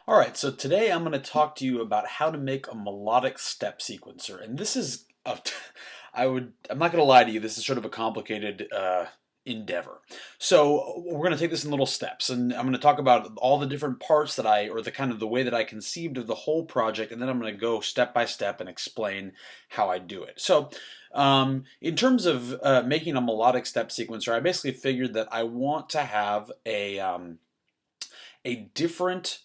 Alright, so today I'm going to talk to you about how to make a melodic step sequencer. And this is, I'm not going to lie to you, this is sort of a complicated endeavor. So we're going to take this in little steps, and I'm going to talk about all the different parts that or the kind of the way that I conceived of the whole project, and then I'm going to go step by step and explain how I do it. So in terms of making a melodic step sequencer, I basically figured that I want to have a different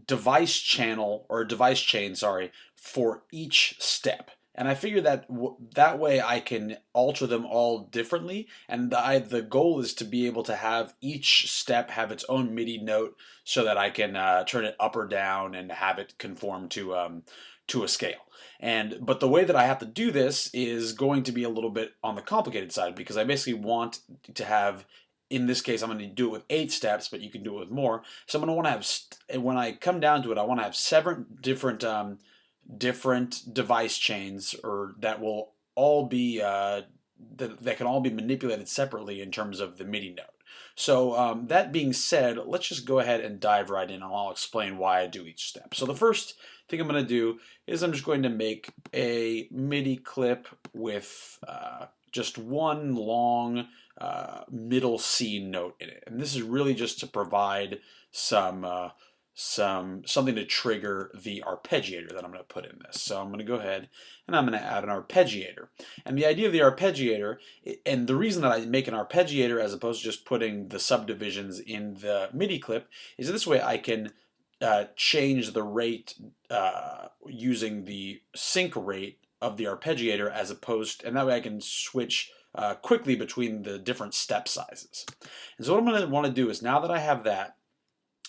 device channel or device chain, sorry, for each step. And I figure that that way I can alter them all differently, and the goal is to be able to have each step have its own MIDI note so that I can turn it up or down and have it conform to a scale. But the way that I have to do this is going to be a little bit on the complicated side, because I basically want to have, in this case, I'm going to do it with 8 steps, but you can do it with more. So I'm going to want to have, when I come down to it, I want to have 7 different device chains, or that will all be that can all be manipulated separately in terms of the MIDI note. So that being said, let's just go ahead and dive right in, and I'll explain why I do each step. So the first thing I'm going to do is I'm just going to make a MIDI clip with just one long middle C note in it, and this is really just to provide something to trigger the arpeggiator that I'm going to put in this. So I'm going to go ahead and I'm going to add an arpeggiator. And the idea of the arpeggiator, and the reason that I make an arpeggiator as opposed to just putting the subdivisions in the MIDI clip, is this way I can change the rate using the sync rate of the arpeggiator, as opposed, and that way I can switch quickly between the different step sizes. And so what I'm going to want to do is, now that I have that,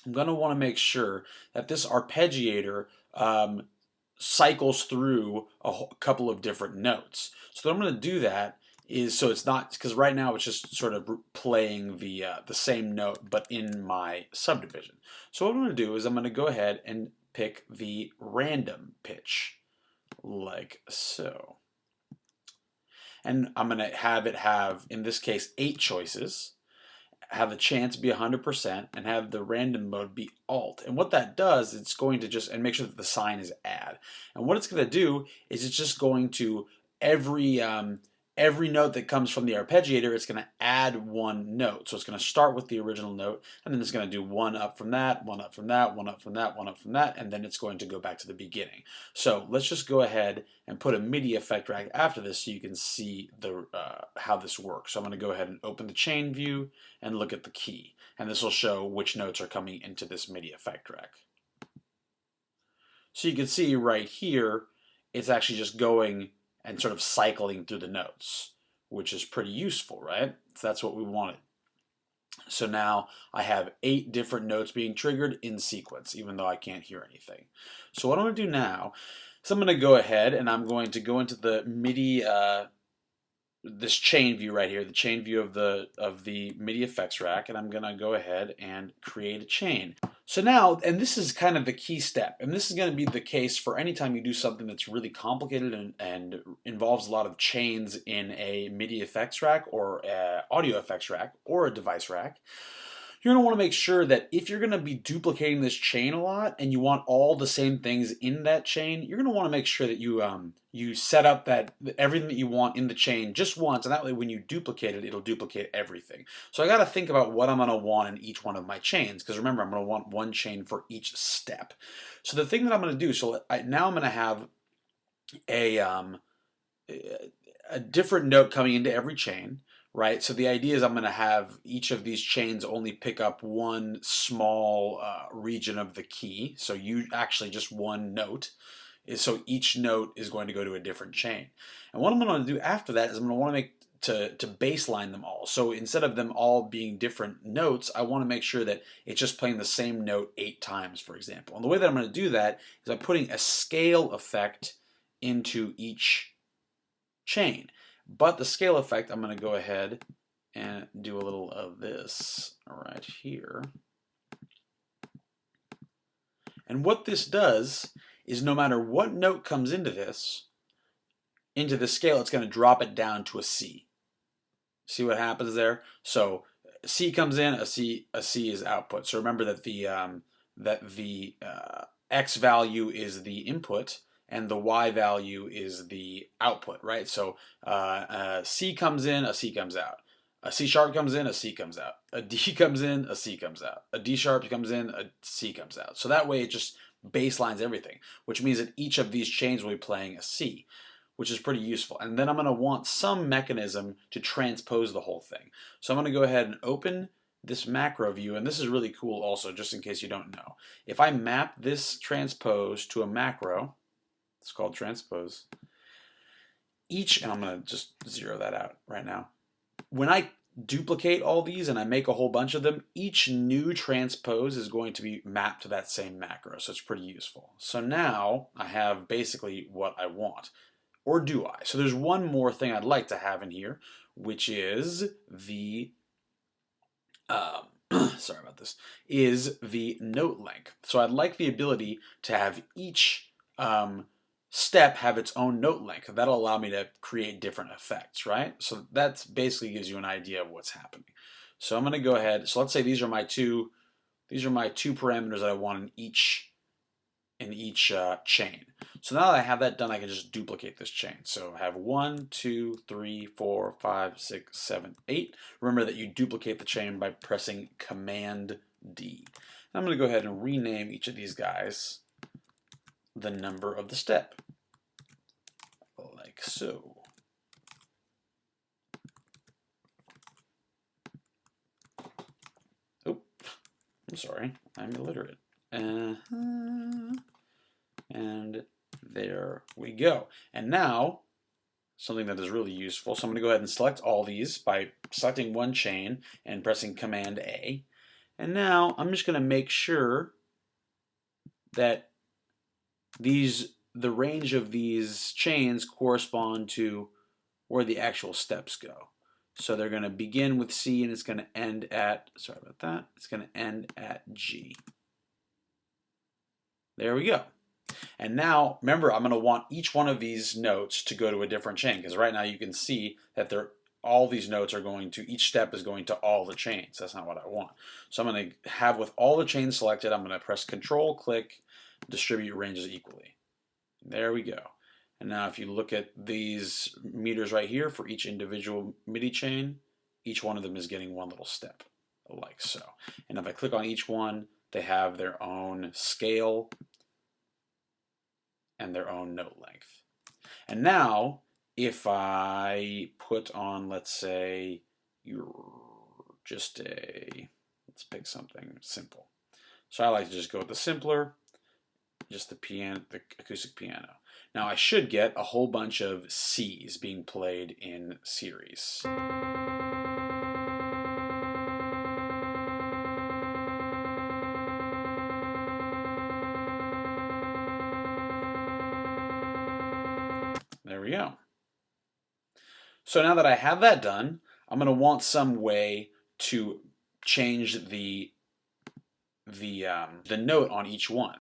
I'm going to want to make sure that this arpeggiator cycles through a couple of different notes. So what I'm going to do that is, so it's not, because right now it's just sort of playing the same note but in my subdivision. So what I'm going to do is I'm going to go ahead and pick the random pitch, like so. And I'm going to have it have, in this case, 8 choices, have the chance be 100%, and have the random mode be alt. And what that does, it's going to just, and make sure that the sign is add. And what it's going to do is it's just going to, every note that comes from the arpeggiator, it's going to add one note. So it's going to start with the original note, and then it's going to do one up from that, one up from that, one up from that, one up from that, and then it's going to go back to the beginning. So let's just go ahead and put a MIDI effect rack after this so you can see how this works. So I'm going to go ahead and open the chain view and look at the key, and this will show which notes are coming into this MIDI effect rack. So you can see right here, it's actually just going and sort of cycling through the notes, which is pretty useful, right? So that's what we wanted. So now I have 8 different notes being triggered in sequence, even though I can't hear anything. So what I'm going to do now is I'm going to go ahead and I'm going to go into the MIDI, this chain view right here, the chain view of the MIDI FX Rack, and I'm going to go ahead and create a chain. So now, and this is kind of the key step, and this is going to be the case for any time you do something that's really complicated and involves a lot of chains in a MIDI FX Rack or a audio effects rack or a device rack. You're going to want to make sure that if you're going to be duplicating this chain a lot and you want all the same things in that chain, you're going to want to make sure that you set up that everything that you want in the chain just once, and that way when you duplicate it, it'll duplicate everything. So I got to think about what I'm going to want in each one of my chains, because remember, I'm going to want one chain for each step. So the thing that I'm going to do, so now I'm going to have a different note coming into every chain. Right, so the idea is I'm going to have each of these chains only pick up one small region of the key. So you actually just one note. So each note is going to go to a different chain. And what I'm going to do after that is I'm going to want to baseline them all. So instead of them all being different notes, I want to make sure that it's just playing the same note 8 times, for example. And the way that I'm going to do that is I'm putting a scale effect into each chain. But the scale effect, I'm going to go ahead and do a little of this right here. And what this does is, no matter what note comes into the scale, it's going to drop it down to a C. See what happens there? So C comes in, a C is output. So remember that the X value is the input and the Y value is the output, right? So C comes in, a C comes out. A C sharp comes in, a C comes out. A D comes in, a C comes out. A D sharp comes in, a C comes out. So that way it just baselines everything, which means that each of these chains will be playing a C, which is pretty useful. And then I'm going to want some mechanism to transpose the whole thing. So I'm going to go ahead and open this macro view, and this is really cool also, just in case you don't know. If I map this transpose to a macro, it's called transpose, and I'm going to just zero that out right now. When I duplicate all these and I make a whole bunch of them, each new transpose is going to be mapped to that same macro, so it's pretty useful. So now I have basically what I want. Or do I? So there's one more thing I'd like to have in here, which is the sorry about this, is the note length. So I'd like the ability to have each step have its own note length. That'll allow me to create different effects, right? So that basically gives you an idea of what's happening. So I'm going to go ahead. So let's say these are my two parameters that I want in each chain. So now that I have that done, I can just duplicate this chain. So I have 1, 2, 3, 4, 5, 6, 7, 8. Remember that you duplicate the chain by pressing Command D. And I'm going to go ahead and rename each of these guys the number of the step, like so. Oh, I'm sorry, I'm illiterate. And there we go. And now, something that is really useful. So I'm going to go ahead and select all these by selecting one chain and pressing Command A. And now I'm just going to make sure that the range of these chains correspond to where the actual steps go. So they're going to begin with C and it's going to end at, sorry about that, it's going to end at G. There we go. And now, remember, I'm going to want each one of these notes to go to a different chain, because right now you can see that all these notes are going to, each step is going to all the chains. That's not what I want. So I'm going to have, with all the chains selected, I'm going to press Control, click, distribute ranges equally. There we go. And now if you look at these meters right here for each individual MIDI chain, each one of them is getting one little step, like so. And if I click on each one, they have their own scale and their own note length. And now, if I put on, let's say, let's pick something simple. So I like to just go with the simpler, just the acoustic piano. Now I should get a whole bunch of C's being played in series. There we go. So now that I have that done, I'm going to want some way to change the note on each one.